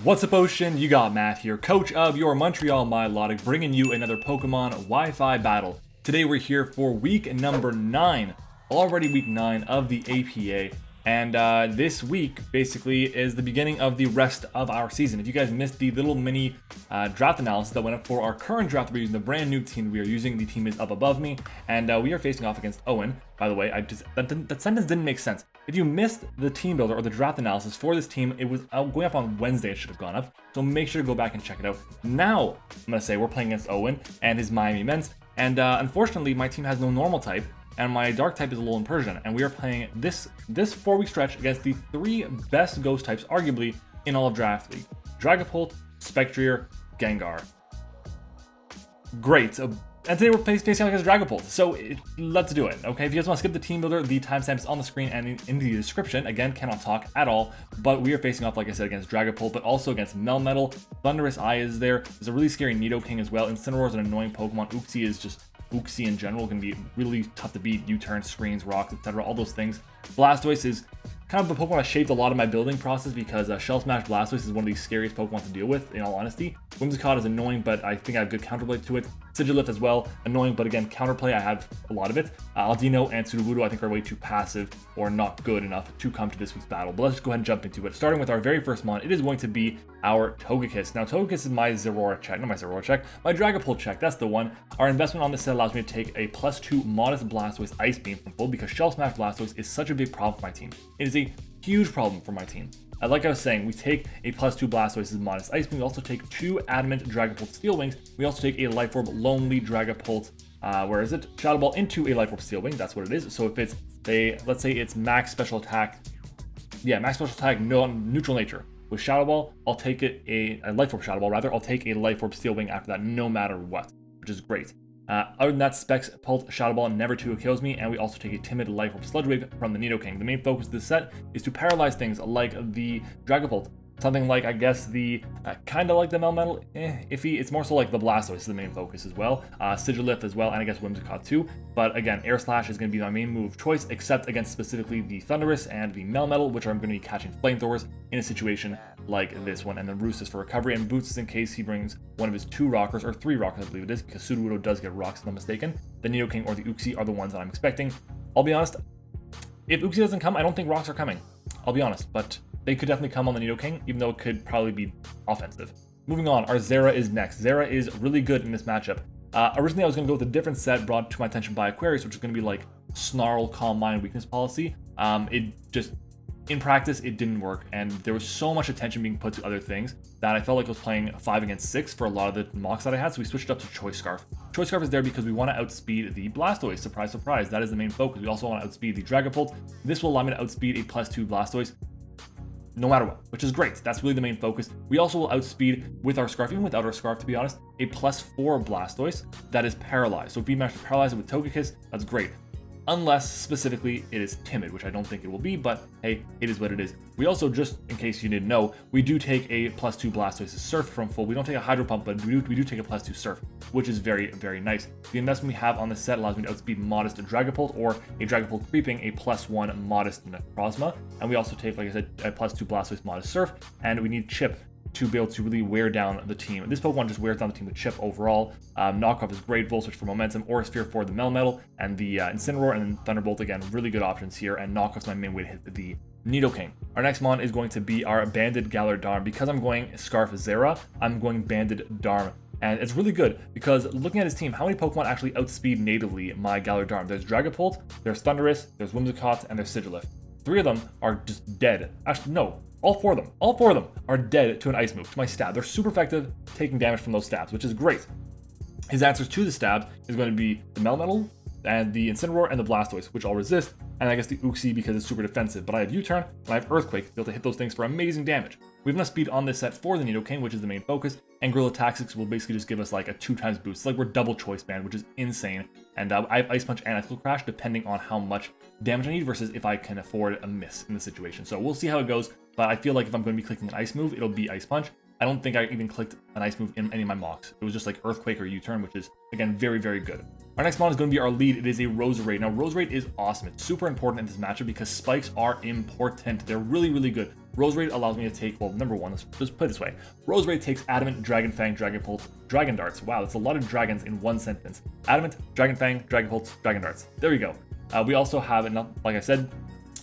What's up, Ocean? You got Matt here, coach of your Montreal Milotic, bringing you another Pokemon Wi-Fi battle. Today we're here for week number 9, already week 9 of the APA, and this week basically is the beginning of the rest of our season. If you guys missed the little mini draft analysis that went up for our current draft, we're using the brand new team we are using. The team is up above me, and we are facing off against Owen. By the way, that sentence didn't make sense. If you missed the team builder or the draft analysis for this team, it was going up on Wednesday. It should have gone up, so make sure to go back and check it out. Now, I'm going to say we're playing against Owen and his Miami Men's, and unfortunately, my team has no normal type, and my dark type is Alolan Persian, and we are playing this 4-week stretch against the 3 best ghost types, arguably, in all of Draft League. Dragapult, Spectrier, Gengar. Great. And today we're facing against Dragapult, so let's do it, okay? If you guys want to skip the team builder, the timestamp is on the screen and in the description. Again, cannot talk at all, but we are facing off, like I said, against Dragapult, but also against Melmetal. Thunderous Eye is there. There's a really scary Nidoking as well. Incineroar is an annoying Pokemon. Uxie is just... Uxie in general can be really tough to beat. U-turn, screens, rocks, etc. All those things. Blastoise is kind of the Pokemon that shaped a lot of my building process because Shell Smash Blastoise is one of the scariest Pokemon to deal with, in all honesty. Whimsicott is annoying, but I think I have good counterplay to it. Sigilyph as well, annoying, but again, counterplay, I have a lot of it. Aldino and Sudowoodo I think are way too passive or not good enough to come to this week's battle. But let's just go ahead and jump into it. Starting with our very first mon, it is going to be our Togekiss. Now, Togekiss is my Zeraora check, not my Zeraora check, my Dragapult check, that's the one. Our investment on this set allows me to take a +2 modest Blastoise Ice Beam from full because Shell Smash Blastoise is such a big problem for my team. It is a huge problem for my team. Like I was saying, we take a +2 Blastoise's modest Ice Beam. We also take 2 Adamant Dragapult Steel Wings. We also take a Life Orb Lonely Dragapult, where is it? Shadow Ball into a Life Orb Steel Wing. That's what it is. So if it's let's say it's max special attack, max special attack, no neutral nature. With Shadow Ball, I'll take it a Life Orb Shadow Ball rather. I'll take a Life Orb Steel Wing after that, no matter what, which is great. Other than that, Specs Pult Shadow Ball never 2 kills me, and we also take a Timid Life Orb Sludge Wave from the Nidoking. The main focus of this set is to paralyze things like the Dragapult. Something like, I guess, the kind of like the Melmetal, iffy. It's more so like the Blastoise is the main focus as well. Sigilyph as well, and I guess Whimsicott too. But again, Air Slash is going to be my main move of choice, except against specifically the Thundurus and the Melmetal, which are going to be catching Flamethrowers in a situation like this one. And then Roost is for recovery, and Boots is in case he brings one of his 2 rockers, or 3 rockers I believe it is, because Sudowoodo does get rocks if I'm not mistaken. The Nidoking or the Uxie are the ones that I'm expecting. I'll be honest, if Uxie doesn't come, I don't think rocks are coming. I'll be honest, but they could definitely come on the Nidoking, even though it could probably be offensive. Moving on, our Zera is next. Zera is really good in this matchup. Originally, I was going to go with a different set brought to my attention by Aquarius, which is going to be like Snarl, Calm Mind, Weakness Policy. In practice, it didn't work, and there was so much attention being put to other things that I felt like I was playing 5 against 6 for a lot of the mocks that I had, so we switched up to Choice Scarf. Choice Scarf is there because we want to outspeed the Blastoise. Surprise, surprise, that is the main focus. We also want to outspeed the Dragapult. This will allow me to outspeed a +2 Blastoise no matter what, which is great. That's really the main focus. We also will outspeed with our Scarf, even without our Scarf to be honest, a +4 Blastoise that is paralyzed. So if we manage to paralyze it with Togekiss, that's great. Unless specifically it is timid, which I don't think it will be, but hey, it is what it is. We also, just in case you didn't know, we do take a +2 Blastoise Surf from full. We don't take a Hydro Pump, but we do take a +2 Surf, which is very, very nice. The investment we have on this set allows me to outspeed modest Dragapult, or a Dragapult creeping a +1 modest Necrozma. And we also take, like I said, a +2 Blastoise modest Surf, and we need Chip to be able to really wear down the team. This Pokemon just wears down the team with Chip overall. Knockoff is great, Volt Switch for momentum, Aura Sphere for the Melmetal, and the Incineroar, and then Thunderbolt, again, really good options here, and Knockoff's my main way to hit the Nidoking. Our next mon is going to be our Banded Galar Darm. Because I'm going Scarf Zera, I'm going Banded Darm. And it's really good because looking at his team, how many Pokemon actually outspeed natively my Galar Darm? There's Dragapult, there's Thundurus, there's Whimsicott, and there's Sigilyph. 3 of them are just dead. Actually, no. All 4 of them are dead to an ice move, to my stab. They're super effective taking damage from those stabs, which is great. His answers to the stabs is going to be the Melmetal, and the Incineroar, and the Blastoise, which I'll resist, and I guess the Uxie because it's super defensive. But I have U-turn, and I have Earthquake to be able to hit those things for amazing damage. We have enough speed on this set for the Nidoking, which is the main focus, and Gorilla Tactics will basically just give us like a 2x boost. It's like we're double choice band, which is insane. And I have Ice Punch and Ethical Crash depending on how much damage I need versus if I can afford a miss in the situation. So we'll see how it goes, but I feel like if I'm going to be clicking an Ice move, it'll be Ice Punch. I don't think I even clicked an Ice move in any of my mocks. It was just like Earthquake or U-turn, which is, again, very, very good. Our next mon is going to be our lead. It is a Roserade. Now, Roserade is awesome. It's super important in this matchup because spikes are important. They're really, really good. Rose Raid allows me to take, well, number one, let's just put it this way. Rose Raid takes Adamant, Dragon Fang, Dragapult, Dragon Darts. Wow, that's a lot of dragons in one sentence. Adamant, Dragon Fang, Dragapult, Dragon Darts. There we go. We also have enough, like I said,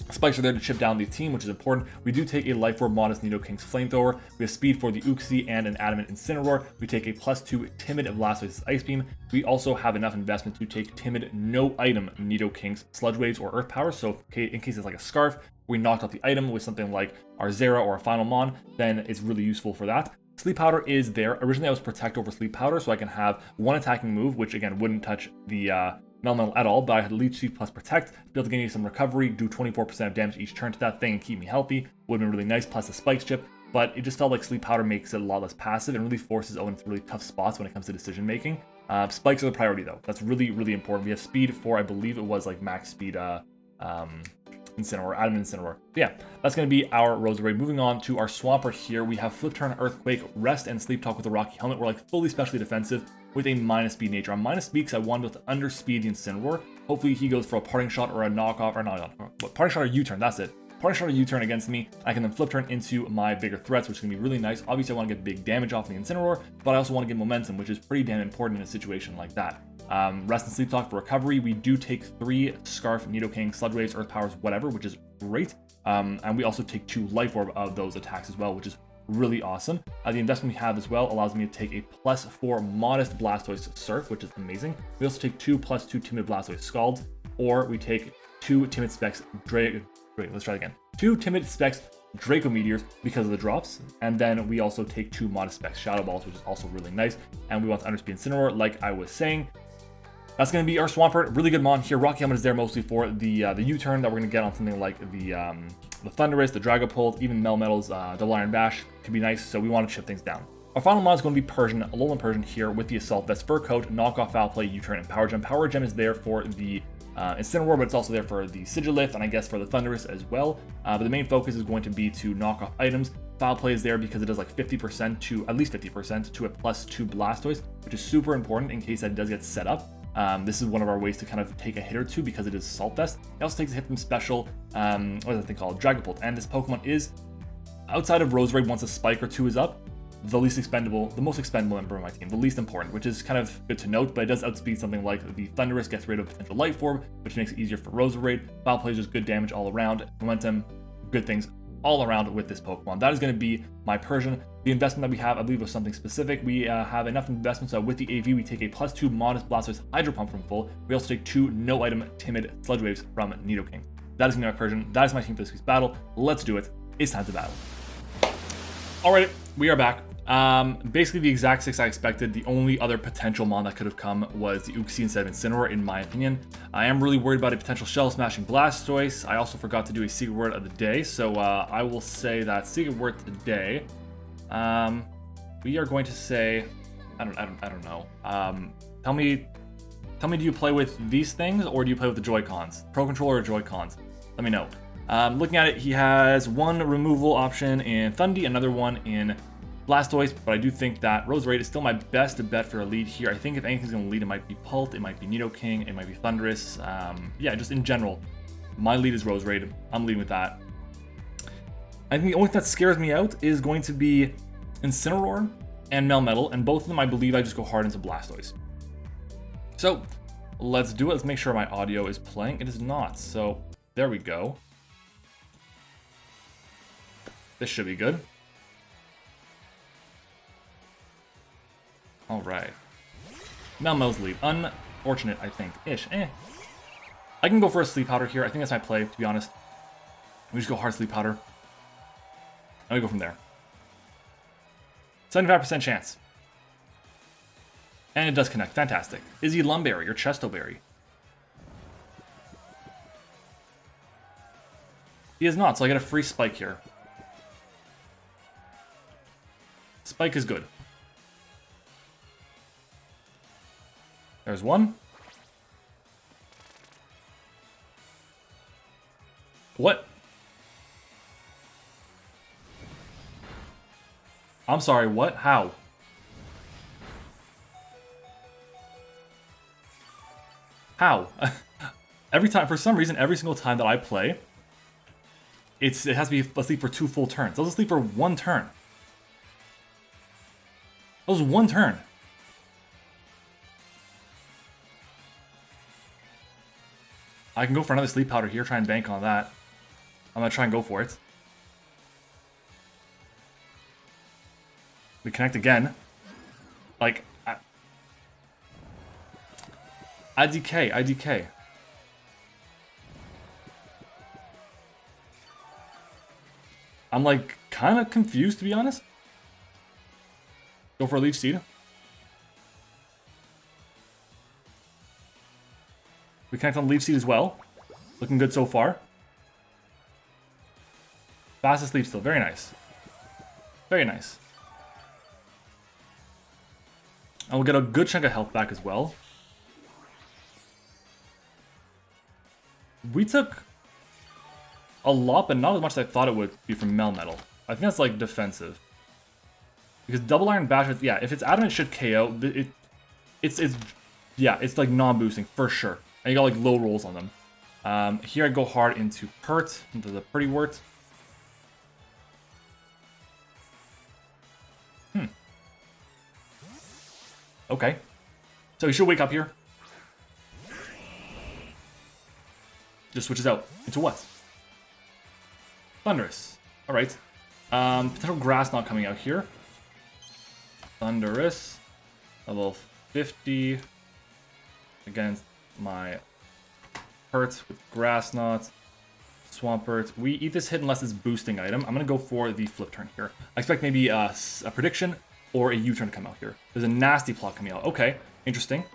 spikes are there to chip down the team, which is important. We do take a Life Orb Modest Nidoking's Flamethrower. We have speed for the Uxie and an Adamant Incineroar. We take a +2 Timid Blastoise's Ice Beam. We also have enough investment to take Timid No Item Nidoking's Sludge Waves or Earth Power. So in case it's like a Scarf, we knocked out the item with something like our Zera or a Final Mon, then it's really useful for that. Sleep Powder is there. Originally I was Protect over Sleep Powder, so I can have one attacking move, which again wouldn't touch the Melmetal at all, but I had Leech Seed plus Protect to be able to give me some recovery, do 24% of damage each turn to that thing and keep me healthy. Would have been really nice, plus the Spikes chip, but it just felt like Sleep Powder makes it a lot less passive and really forces Owen into really tough spots when it comes to decision making. Spikes are the priority though. That's really, really important. We have speed for, I believe it was like max speed Incineroar, Adamant Incineroar. But yeah, that's going to be our Rose Raid. Moving on to our Swampert here, we have Flip Turn, Earthquake, Rest, and Sleep Talk with a Rocky Helmet. We're like fully specially defensive with a minus speed nature. I'm minus speed because I wanted to underspeed the Incineroar. Hopefully he goes for a Parting Shot or a knockoff, or not, Parting Shot or U-turn, that's it. Parting Shot or U-turn against me. I can then Flip Turn into my bigger threats, which is going to be really nice. Obviously I want to get big damage off the Incineroar, but I also want to get momentum, which is pretty damn important in a situation like that. Rest and Sleep Talk for recovery. We do take 3 Scarf, Nidoking, Sludge Waves, Earth Powers, whatever, which is great. And we also take 2 Life Orb of those attacks as well, which is really awesome. The investment we have as well allows me to take a +4 Modest Blastoise Surf, which is amazing. We also take 2 +2 Timid Blastoise Scald, or we take 2 Timid Specs let's try it again. 2 Timid Specs Draco Meteors because of the drops, and then we also take 2 Modest Specs Shadow Balls, which is also really nice. And we want to underspeed Incineroar, like I was saying. That's going to be our Swampert. Really good mon here. Rocky Helmet is there mostly for the U-turn that we're going to get on something like the Thundurus, the Dragapult, even Melmetal's Double Iron Bash could be nice, so we want to chip things down. Our final mon is going to be Persian, Alolan Persian here with the Assault Vest, Fur Coat, Knockoff, Foul Play, U-turn, and Power Gem. Power Gem is there for the Incineroar, but it's also there for the Sigilith, and I guess for the Thundurus as well. But the main focus is going to be to knock off items. Foul Play is there because it does like 50% to, at least 50% to a +2 Blastoise, which is super important in case that does get set up. This is one of our ways to kind of take a hit or two because it is Assault Vest. It also takes a hit from special, what is that thing called? Dragapult. And this Pokemon is, outside of Rose Raid, once a spike or 2 is up, the most expendable member of my team, the least important, which is kind of good to note, but it does outspeed something like the Thundurus, gets rid of potential Life Orb, which makes it easier for Rose Raid. Foul Play is just good damage all around, momentum, good things all around with this Pokemon. That is going to be my Persian. The investment that we have, I believe, was something specific. We have enough investments so with the AV, we take a +2 Modest Blastoise Hydro Pump from full. We also take 2 No Item Timid Sludge Waves from Nidoking. That is going to be my Persian. That is my team for this week's battle. Let's do it. It's time to battle. Alright, we are back. Basically the exact 6 I expected. The only other potential mon that could have come was the Uxie instead of Incineroar, in my opinion. I am really worried about a potential Shell Smashing Blastoise. I also forgot to do a secret word of the day, so I will say that secret word today. We are going to say, I don't know. Tell me, do you play with these things or do you play with the Joy-Cons? Pro Controller or Joy-Cons? Let me know. Looking at it, he has one removal option in Thundy, another one in Blastoise, but I do think that Rose Raid is still my best bet for a lead here. I think if anything's going to lead, it might be Pult, it might be Nidoking, it might be Thundurus. Yeah, just in general, my lead is Rose Raid. I'm leading with that. I think the only thing that scares me out is going to be Incineroar and Melmetal, and both of them I believe I just go hard into Blastoise. So let's do it. Let's make sure my audio is playing. It is not, so there we go. This should be good. All right. Melmetal's lead. Unfortunate, I think. Ish. I can go for a Sleep Powder here. I think that's my play, to be honest. We just go hard Sleep Powder. And we go from there. 75% chance. And it does connect. Fantastic. Is he Lumberry or Chestoberry? He is not, so I get a free Spike here. Spike is good. There's one. What? I'm sorry, what? How? How? Every time, for some reason, every single time that I play, it has to be asleep for 2 full turns. I was asleep for 1 turn. That was 1 turn. I can go for another sleep powder here, try and bank on that. I'm gonna try and go for it. We connect again. Like, IDK, IDK. I'm like kind of confused, to be honest. Go for a Leech Seed. We connect on Leech Seed as well. Looking good so far. Fast asleep still. Very nice. Very nice. And we'll get a good chunk of health back as well. We took a lot, but not as much as I thought it would be from Melmetal. I think that's like defensive. Because Double Iron Bash, yeah, if it's adamant, it should KO. It's like non-boosting for sure. And you got like low rolls on them. Here I go hard into Pert, into the Pretty Wort. Okay. So he should wake up here. Just switches out. Into what? Thundurus. Alright. Potential Grass Knot coming out here. Thundurus. Level 50. Against my Pert with Grass Knot. Swampert. We eat this hit unless it's boosting item. I'm going to go for the flip turn here. I expect maybe a prediction or a U-turn to come out here. There's a nasty plot coming out. Okay, interesting.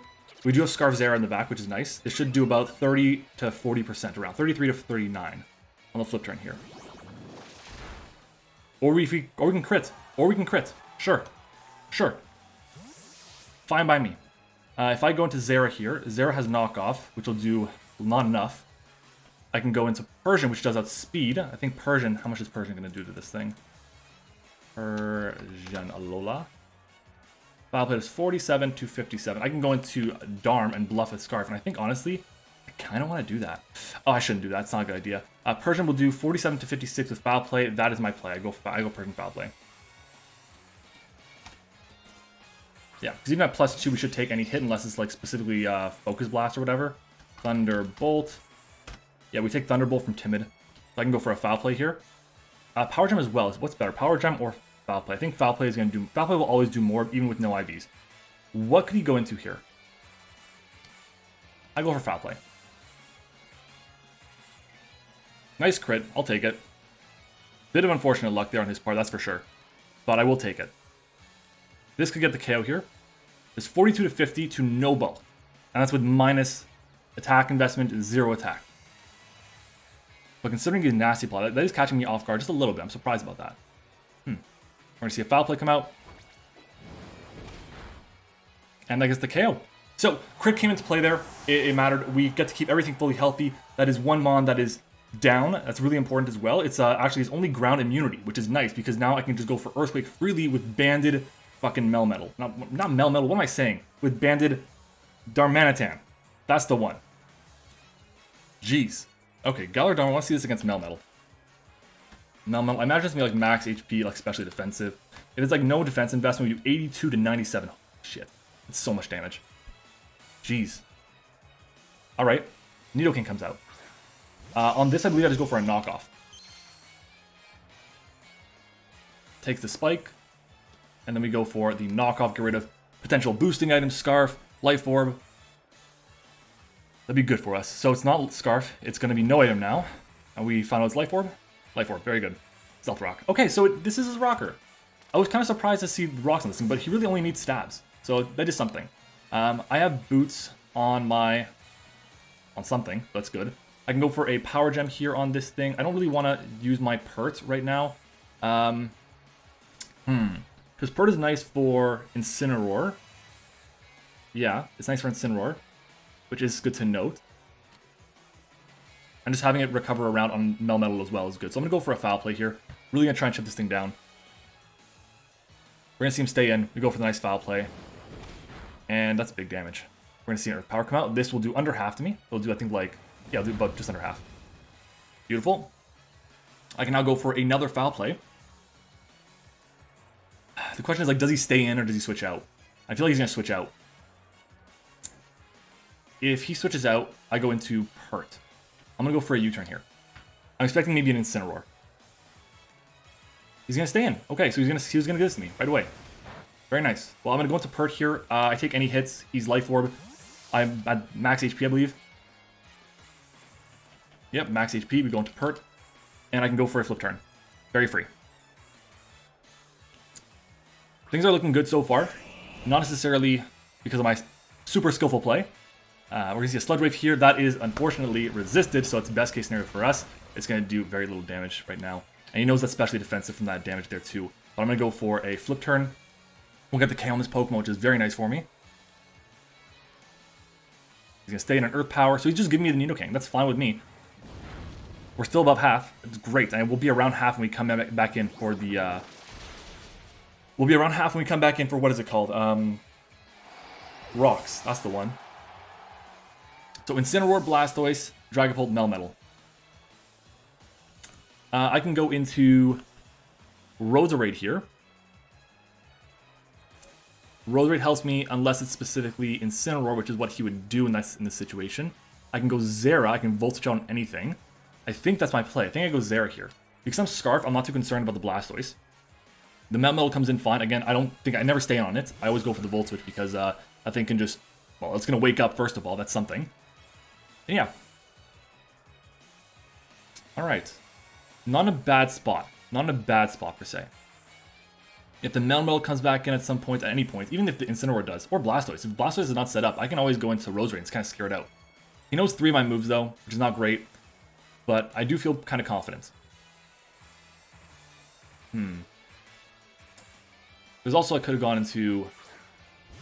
We do have Scarf Zera in the back, which is nice. This should do about 30 to 40% around. 33 to 39 on the flip turn here. Or we can crit. Or we can crit. Sure. Sure. Fine by me. If I go into Zera here, Zera has knockoff, which will do not enough. I can go into Persian, which does outspeed. I think Persian, how much is Persian going to do to this thing? Persian Alola. Foul Plate is 47 to 57. I can go into Darm and bluff with Scarf, and I think, honestly, I kind of want to do that. Oh, I shouldn't do that. It's not a good idea. Persian will do 47 to 56 with Foul Play. That is my play. I go Persian Foul Play. Yeah, because even at +2, we should take any hit unless it's like specifically Focus Blast or whatever. Thunderbolt. Yeah, we take Thunderbolt from Timid. So I can go for a Foul Play here. Power Gem as well. What's better, Power Gem or Foul Play? I think Foul Play is going to do... Foul Play will always do more, even with no IVs. What could he go into here? I go for Foul Play. Nice crit. I'll take it. Bit of unfortunate luck there on his part, that's for sure. But I will take it. This could get the KO here. It's 42 to 50 to no bulk. And that's with minus attack investment, 0 attack. But considering he's nasty plot, that is catching me off guard just a little bit. I'm surprised about that. We're going to see a Foul Play come out. And that gets the KO. So, crit came into play there. It mattered. We get to keep everything fully healthy. That is one Mon that is down. That's really important as well. It's actually his only ground immunity, which is nice because now I can just go for Earthquake freely with banded fucking Melmetal. Not Melmetal, what am I saying? With banded Darmanitan. That's the one. Jeez. Okay, Galar I want to see this against Melmetal. Melmetal, I imagine it's going to be like max HP, like especially defensive. If it's like no defense investment, we do 82 to 97. Holy shit. It's so much damage. Jeez. Alright. Nidoking comes out. On this, I believe I just go for a knockoff. Takes the spike. And then we go for the knockoff, get rid of potential boosting items, Scarf, Life Orb. That'd be good for us. So it's not Scarf, it's going to be no item now. And we found out it's Life Orb. Life Orb, very good. Stealth Rock. Okay, so this is his rocker. I was kind of surprised to see rocks on this thing, but he really only needs stabs. So that is something. I have boots on something, so that's good. I can go for a Power Gem here on this thing. I don't really want to use my Pert right now. Because Pert is nice for Incineroar. Yeah, it's nice for Incineroar, which is good to note. And just having it recover around on Melmetal as well is good. So I'm going to go for a Foul Play here. Really going to try and chip this thing down. We're going to see him stay in. We go for the nice Foul Play. And that's big damage. We're going to see Earth Power come out. This will do under half to me. It'll do, I think, like... Yeah, I'll do about just under half. Beautiful. I can now go for another foul play. The question is, like, does he stay in or does he switch out? I feel like he's going to switch out. If he switches out, I go into Pert. I'm going to go for a U-turn here. I'm expecting maybe an Incineroar. He's going to stay in. Okay, so he was going to give this to me right away. Very nice. Well, I'm going to go into Pert here. I take any hits. He's Life Orb. I'm at max HP, I believe. Yep, max HP. We go into Pert. And I can go for a flip turn. Very free. Things are looking good so far. Not necessarily because of my super skillful play. We're going to see a Sludge Wave here. That is unfortunately resisted, so it's best case scenario for us. It's going to do very little damage right now. And he knows that's especially defensive from that damage there too. But I'm going to go for a flip turn. We'll get the K on this Pokemon, which is very nice for me. He's going to stay in an Earth Power, so he's just giving me the Nidoking. That's fine with me. We're still above half. It's great. And we'll be around half when we come back in for the... We'll be around half when we come back in for, what is it called? Rocks. That's the one. So Incineroar, Blastoise, Dragapult, Melmetal. I can go into Roserade here. Roserade helps me unless it's specifically Incineroar, which is what he would do in this situation. I can go Zera. I can Volt Switch on anything. I think that's my play. I think I go Zera here. Because I'm Scarf, I'm not too concerned about the Blastoise. The Melmetal comes in fine. Again, I never stay on it. I always go for the Volt Switch because that thing can just... Well, it's going to wake up, first of all. That's something. And yeah. Alright. Not in a bad spot. Not in a bad spot, per se. If the Melmetal comes back in at some point, at any point, even if the Incineroar does, or Blastoise. If Blastoise is not set up, I can always go into Roserade and it's kind of scare it out. He knows 3 of my moves, though, which is not great. But I do feel kind of confident. There's also, I could have gone into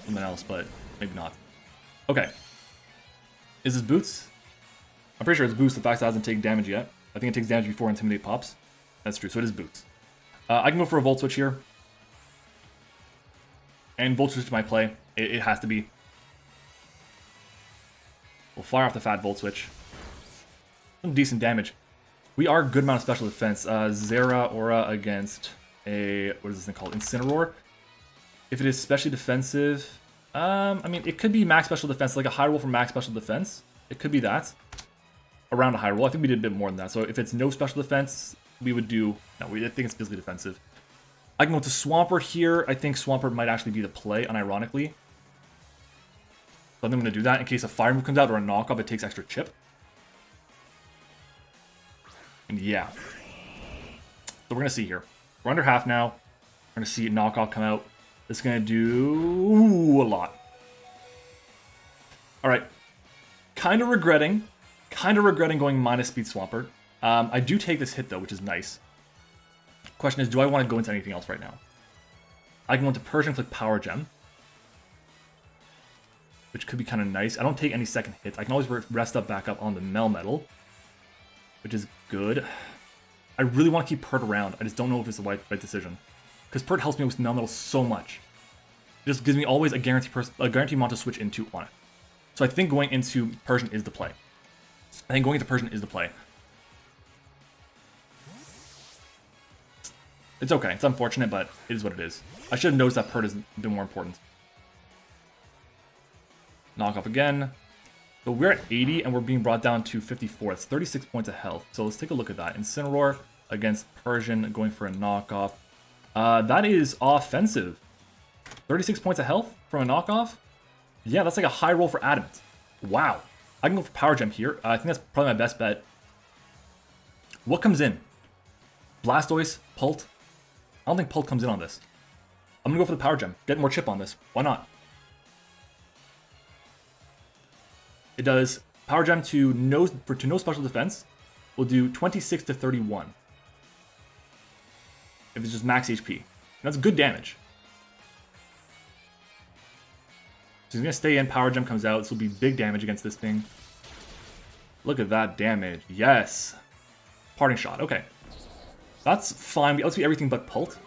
something else, but maybe not. Okay. Is this Boots? I'm pretty sure it's Boots, the fact that it hasn't taken damage yet. I think it takes damage before Intimidate pops. That's true, so it is Boots. I can go for a Volt Switch here. And Volt Switch to my play. It has to be. We'll fire off the fat Volt Switch. Some decent damage. We are a good amount of special defense. Zera Aura against a... What is this thing called? Incineroar. If it is specially defensive... I mean, it could be max special defense, like a high roll for max special defense. It could be that. Around a high roll. I think we did a bit more than that. So if it's no special defense, we would do... No, I think it's physically defensive. I can go to Swampert here. I think Swampert might actually be the play, unironically. So I think I'm going to do that in case a fire move comes out or a knockoff, it takes extra chip. And yeah. So we're going to see here. We're under half now. We're going to see knockoff come out. It's going to do a lot. Alright. Kind of regretting going minus speed Swampert. I do take this hit though, which is nice. Question is, do I want to go into anything else right now? I can go into Persian Click Power Gem. Which could be kind of nice. I don't take any second hits. I can always rest up back up on the Melmetal. Which is good. I really want to keep Pert around. I just don't know if it's the right decision. Because Pert helps me with Melmetal so much. It just gives me always a guaranteed amount to switch into on it. So I think going into Persian is the play. I think going into Persian is the play. It's okay. It's unfortunate, but it is what it is. I should have noticed that Pert is a bit more important. Knock off again. So we're at 80 and we're being brought down to 54. It's 36 points of health. So let's take a look at that. Incineroar against Persian going for a knockoff. That is offensive. 36 points of health from a knockoff? Yeah, that's like a high roll for Adamant. Wow. I can go for Power Gem here. I think that's probably my best bet. What comes in? Blastoise? Pult? I don't think Pult comes in on this. I'm going to go for the Power Gem. Get more chip on this. Why not? It does Power Gem to no special defense. We'll do 26 to 31. If it's just max HP. And that's good damage. So he's going to stay in. Power Gem comes out. This will be big damage against this thing. Look at that damage. Yes. Parting Shot. Okay. That's fine. Let's be everything but Pult.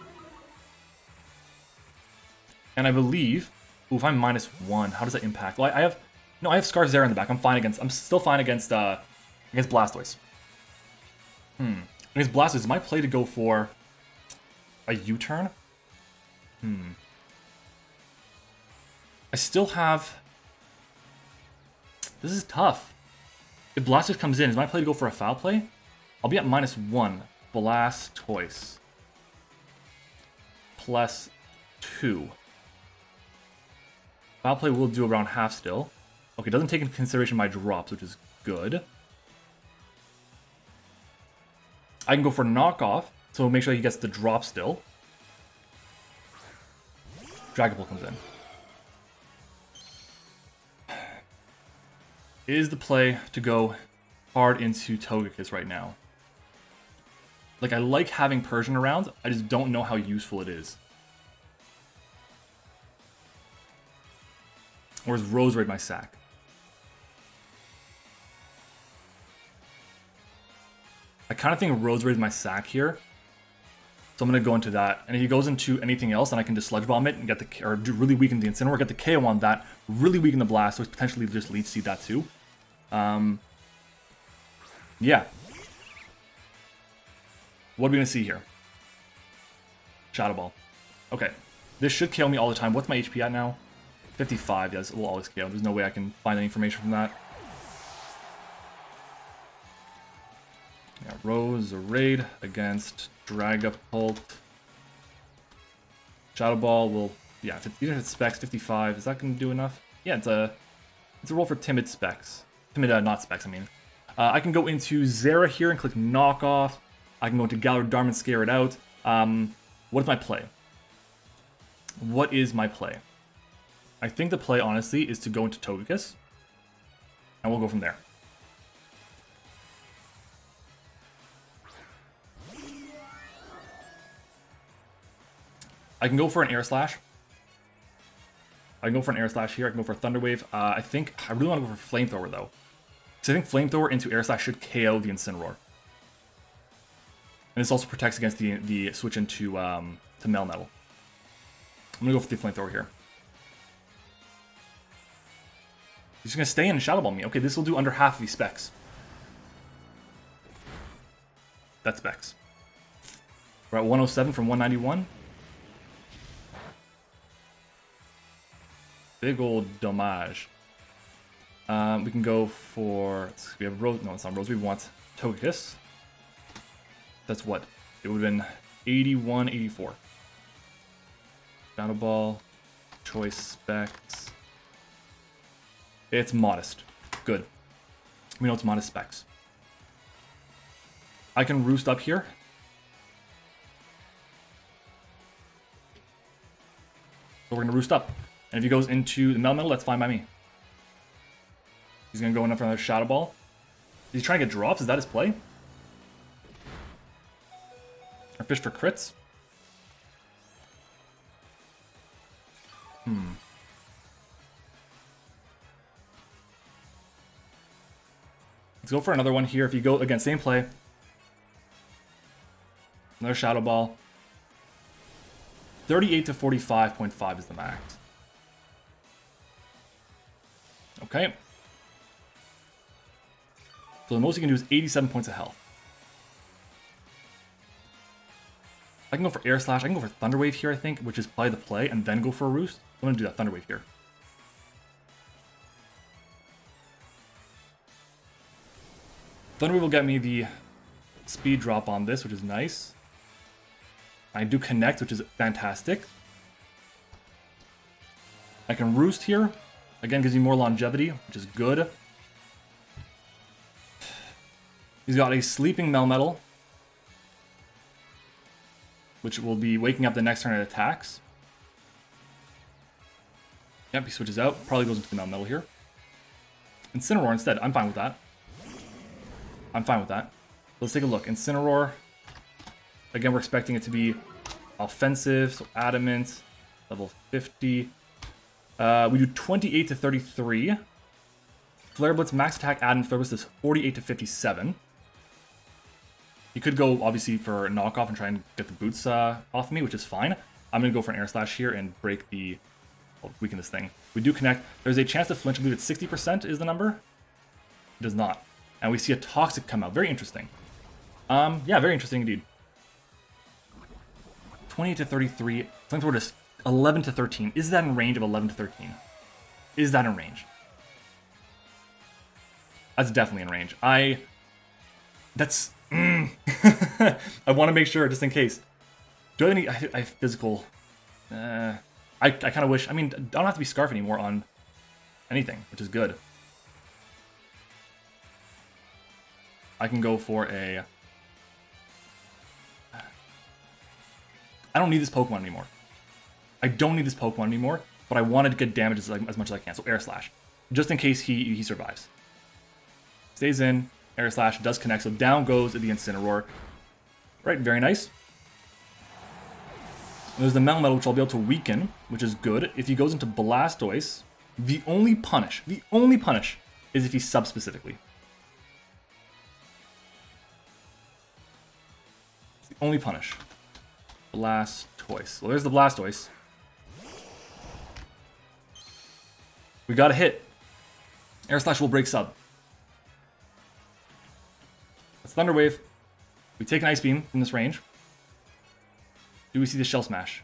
And I believe... Ooh, if I'm -1, how does that impact? Well, I have Scarf Zera in the back. I'm still fine against Blastoise. Against Blastoise, is my play to go for a U-turn? I still have... This is tough. If Blastoise comes in, is my play to go for a foul play? I'll be at -1. Blastoise. +2. Foul play will do around half still. Okay, doesn't take into consideration my drops, which is good. I can go for knockoff, so make sure he gets the drop still. Dragapult comes in. Is the play to go hard into Togekiss right now? Like, I like having Persian around, I just don't know how useful it is. Or is Roserade my sack? I kind of think Roserade is my sack here. So I'm going to go into that. And if he goes into anything else, then I can just Sludge Bomb it and get the... Or do really weaken the Incineroar, get the KO on that. Really weaken the Blastoise, potentially just Leech Seed that too. Yeah. What are we going to see here? Shadow Ball. Okay. This should KO me all the time. What's my HP at now? 55. Yes, it will always KO. There's no way I can find any information from that. Yeah, Roserade against Dragapult. Shadow Ball will... Yeah, even if it's Specs 55, is that going to do enough? Yeah, it's a roll for Timid Specs. Timid, not Specs, I mean. I can go into Zera here and click Knock Off. I can go into Galarian and scare it out. What is my play? What is my play? I think the play, honestly, is to go into Togekiss. And we'll go from there. I can go for an Air Slash. I can go for an Air Slash here. I can go for a Thunder Wave. I think I really want to go for Flamethrower, though. Because I think Flamethrower into Air Slash should KO the Incineroar. And this also protects against the switch into to Melmetal. I'm going to go for the Flamethrower here. He's going to stay in and Shadow Ball me. Okay, this will do under half of these Specs. That's Specs. We're at 107 from 191. Big old damage. We can go for... We have Rose... No, it's not Rose. We want Togekiss. That's what? It would have been 81, 84. Shadow Ball. Choice Specs. It's modest. Good. We know it's modest Specs. I can Roost up here. So we're going to Roost up. And if he goes into the Melmetal, that's fine by me. He's going to go in for another Shadow Ball. Is he trying to get drops? Is that his play? Or fish for crits? Let's go for another one here. If you go, again, same play. Another Shadow Ball. 38 to 45.5 is the max. Okay. So the most you can do is 87 points of health. I can go for Air Slash. I can go for Thunder Wave here, I think, which is probably the play, and then go for a Roost. I'm going to do that Thunder Wave here. Thunder Wave will get me the speed drop on this, which is nice. I do Connect, which is fantastic. I can Roost here. Again, gives me more longevity, which is good. He's got a Sleeping Melmetal, which will be waking up the next turn it attacks. Yep, he switches out. Probably goes into the Melmetal here. Incineroar instead. I'm fine with that. I'm fine with that. Let's take a look. Incineroar. Again, we're expecting it to be offensive, so Adamant, level 50. We do 28 to 33. Flare Blitz, max attack, Adam Flare Blitz is 48 to 57. You could go, obviously, for knockoff and try and get the boots off me, which is fine. I'm going to go for an Air Slash here and break the... Well, weaken this thing. We do Connect. There's a chance to flinch. I believe it's 60% is the number. It does not. And we see a Toxic come out. Very interesting. Yeah, very interesting indeed. 28 to 33. Flamethrower just 11 to 13. Is that in range of 11 to 13? Is that in range? That's definitely in range. That's... I want to make sure, just in case. Do I have any... I have physical... I kind of wish... I mean, I don't have to be Scarf anymore on anything, which is good. I can go for a... I don't need this Pokemon anymore. I don't need this Pokemon anymore, but I wanted to get damage as much as I can. So Air Slash, just in case he survives. Stays in, Air Slash does connect, so down goes the Incineroar. Right, very nice. And there's the Metal, which I'll be able to weaken, which is good. If he goes into Blastoise, the only punish is if he subs specifically. It's the only punish. Blastoise. Well, there's the Blastoise. We got a hit. Air Slash will break sub. That's Thunder Wave. We take an Ice Beam from this range. Do we see the Shell Smash?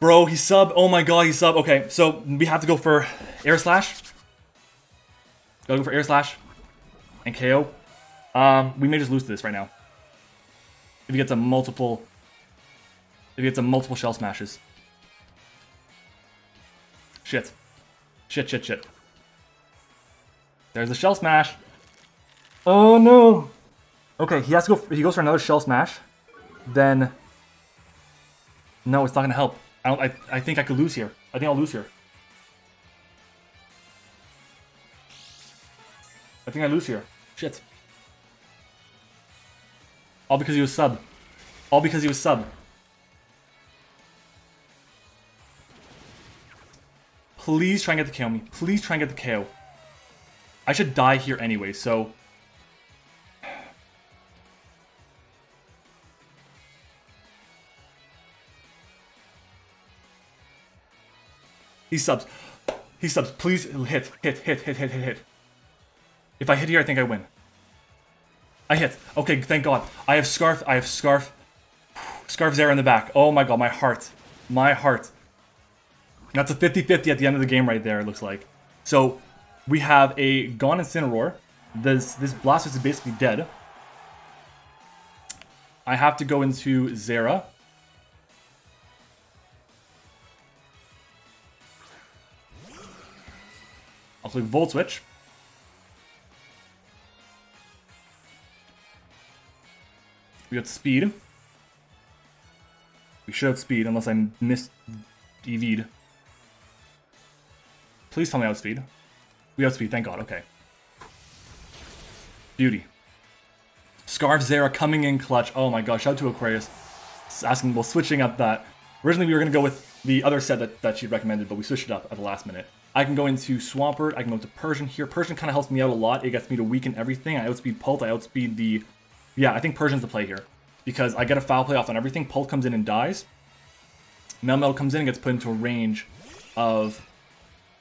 Bro, he's sub. Oh my god, he's sub. Okay, so we have to go for Air Slash. Gotta go for Air Slash and KO. We may just lose to this right now. If he gets a multiple Shell Smashes. Shit. Shit. There's a Shell Smash. Oh no. Okay, he has to go. If he goes for another Shell Smash, then no, it's not gonna help. I think I could lose here. I think I'll lose here. I think I lose here. Shit. All because he was sub. All because he was sub. Please try and get the KO me. Please try and get the KO. I should die here anyway, so... He subs. He subs. Please hit. If I hit here, I think I win. I hit. Okay, thank God. I have Scarf. Scarf Zera in the back. Oh my God, my heart. My heart. That's a 50-50 at the end of the game right there, it looks like. So, we have a gone Incineroar. This Blastoise is basically dead. I have to go into Zera. I'll click Volt Switch. We got Speed. We should have Speed, unless I missed EV'd. Please tell me I have Speed. We have Speed, thank God, okay. Beauty. Scarf Zera coming in clutch. Oh my gosh, shout out to Aquarius. Asking, well, switching up that. Originally, we were going to go with the other set that she recommended, but we switched it up at the last minute. I can go into Swampert, I can go into Persian here. Persian kind of helps me out a lot. It gets me to weaken everything. I outspeed Pult, I outspeed the... Yeah, I think Persian's the play here. Because I get a foul play off on everything. Pult comes in and dies. Metal comes in and gets put into a range of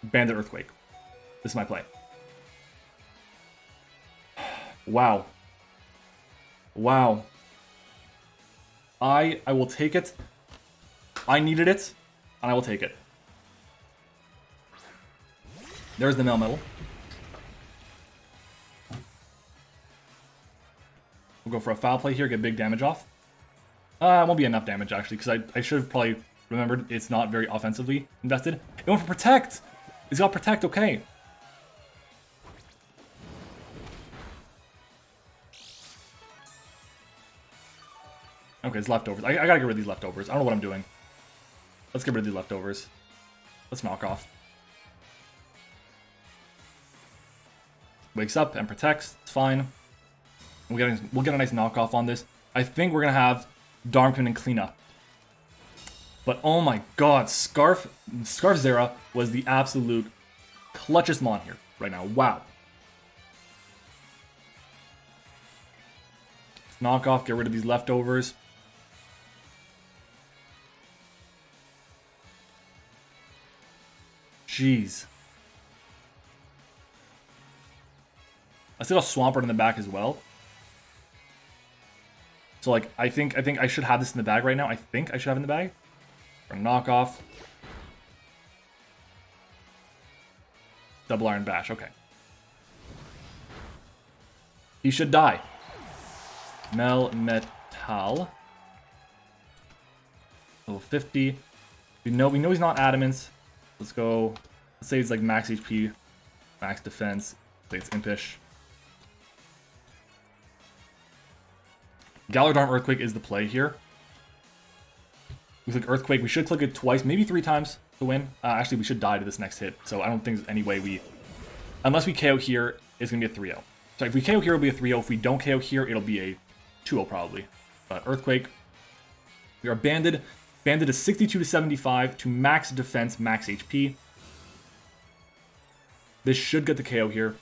Bandit Earthquake. This is my play. Wow. Wow. I will take it. I needed it, and I will take it. There's the Metal. We'll go for a foul play here, get big damage off. It won't be enough damage, actually, because I should have probably remembered it's not very offensively invested. It went for Protect! It's got Protect, okay. Okay, it's leftovers. I gotta get rid of these leftovers. I don't know what I'm doing. Let's get rid of these leftovers. Let's knock off. Wakes up and protects. It's fine. We'll get a nice knockoff on this. I think we're gonna have Darmkin and Cleanup. But oh my God, Scarf Zera was the absolute clutchest mon here right now. Wow. Knock off. Get rid of these leftovers. Jeez. I still got Swampert in the back as well. So like, I think I should have this in the bag right now. I think I should have it in the bag. For knockoff. Double Iron Bash, okay. He should die. Melmetal. Level 50. We know he's not adamant. Let's go. Let's say it's like max HP, max defense. Say it's impish. Galadarm Earthquake is the play here. We click Earthquake. We should click it twice, maybe 3 times to win. Actually, we should die to this next hit. So I don't think there's any way we... Unless we KO here, it's going to be a 3-0. So if we KO here, it'll be a 3-0. If we don't KO here, it'll be a 2-0 probably. But Earthquake. We are banded. Banded is 62 to 75 to max defense, max HP. This should get the KO here.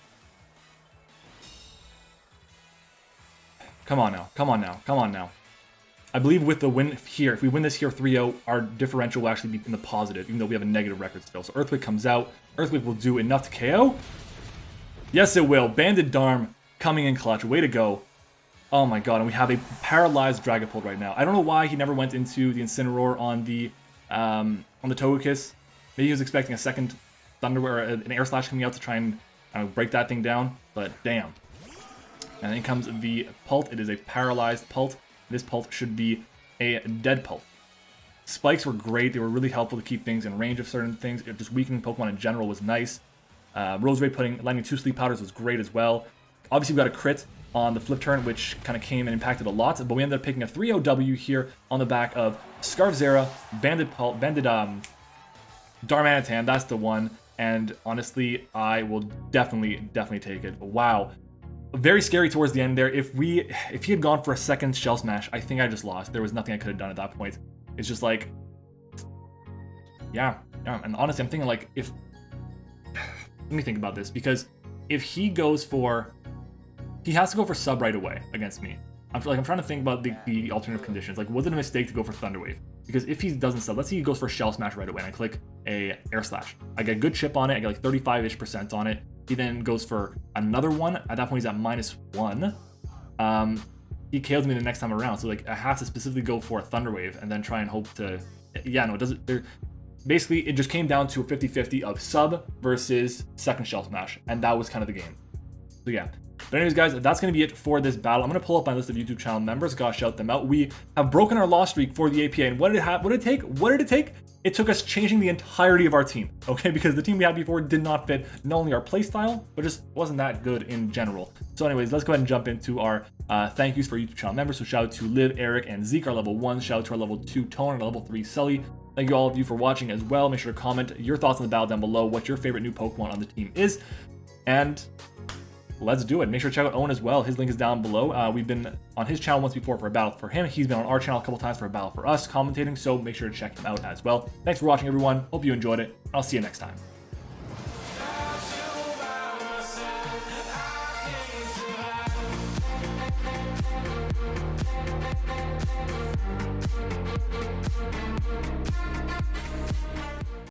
Come on now. Come on now. Come on now. I believe with the win here, if we win this here 3-0, our differential will actually be in the positive, even though we have a negative record still. So Earthquake comes out. Earthquake will do enough to KO. Yes, it will. Banded Darm coming in clutch. Way to go. Oh my god, and we have a paralyzed Dragapult right now. I don't know why he never went into the Incineroar on the Togekiss. Maybe he was expecting a second Thunder or an Air Slash coming out to try and break that thing down, but damn. And then comes the Pult. It is a paralyzed Pult. This Pult should be a dead Pult. Spikes were great. They were really helpful to keep things in range of certain things. Just weakening Pokemon in general was nice. Roserade landing 2 Sleep Powders was great as well. Obviously, we got a crit on the flip turn, which kind of came and impacted a lot, but we ended up picking a 3-0 W here on the back of Scarfzera, Banded Darmanitan, that's the one, and honestly, I will definitely take it. Wow. Very scary towards the end there. If he had gone for a second Shell Smash, I think I just lost. There was nothing I could have done at that point. It's just like, yeah, and honestly, I'm thinking like, let me think about this, because if he goes for... He has to go for sub right away against me. I'm trying to think about the alternative conditions. Like, was it a mistake to go for Thunder Wave? Because if he doesn't sub, let's say he goes for Shell Smash right away, and I click a Air Slash. I get a good chip on it. I get like 35-ish% on it. He then goes for another one. At that point, he's at -1. He KO'd me the next time around. So like, I have to specifically go for a Thunder Wave and then try and hope to. Yeah, no, it doesn't. Basically, it just came down to a 50-50 of sub versus second Shell Smash, and that was kind of the game. So yeah. But anyways, guys, that's going to be it for this battle. I'm going to pull up my list of YouTube channel members. Gotta shout them out. We have broken our loss streak for the APA. And what did it take? What did it take? It took us changing the entirety of our team, okay? Because the team we had before did not fit not only our playstyle, but just wasn't that good in general. So anyways, let's go ahead and jump into our thank yous for YouTube channel members. So shout out to Liv, Eric, and Zeke, our level 1. Shout out to our level 2, Tone, and level 3, Sully. Thank you all of you for watching as well. Make sure to comment your thoughts on the battle down below, what your favorite new Pokemon on the team is. And let's do it. Make sure to check out Owen as well. His link is down below. We've been on his channel once before for a battle for him. He's been on our channel a couple times for a battle for us commentating, so make sure to check him out as well. Thanks for watching, everyone. Hope you enjoyed it. I'll see you next time.